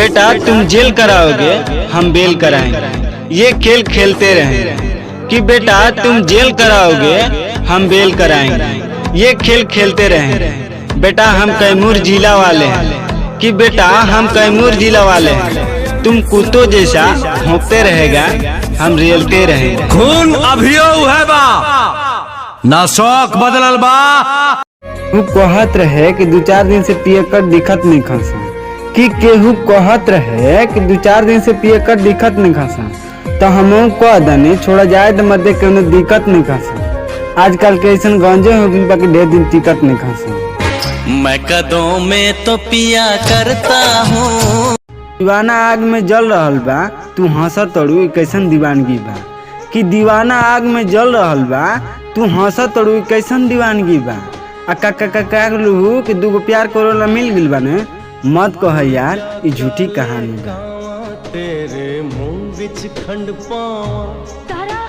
बेटा तुम जेल कराओगे हम बेल कराएंगे। ये खेल खेलते रहें कि बेटा तुम जेल कराओगे हम बेल कराएंगे। ये खेल खेलते रहें बेटा हम कैमूर जिला वाले हैं कि बेटा हम कैमूर जिला वाले हैं। तुम कुत्तों जैसा भौंकते रहेगा हम रेलते रहेंगे। खून अभियो है बा ना शौक बदलल बा। तू कहत रहे कि 2-4 दिन से पिए कर दिखत नहीं खसा कि केहू कहत रहे कि 2-4 दिन से पिए कर दिखत नहीं खसा तो हम कह दने छोड़ा जाए तो मध्य के दिक्कत नहीं खसा। आजकल के ऐसा गंजे हो गई बाकी ढेर दिन टिकट नहीं खसा। मैं कदों में तो पिया करता हूँ। दीवाना आग में जल रहल बा तू हंसत तड़ू कैसन दीवानगी बा कि दीवाना आग में जल रहल बा तू हंसत तड़ू कैसन दीवानगी बा। आ का लू कि 2 प्यार करोला मिल गिल बाने मत कह यार ये झूठी कहानी बा। तेरे मुंह विच खंड पावा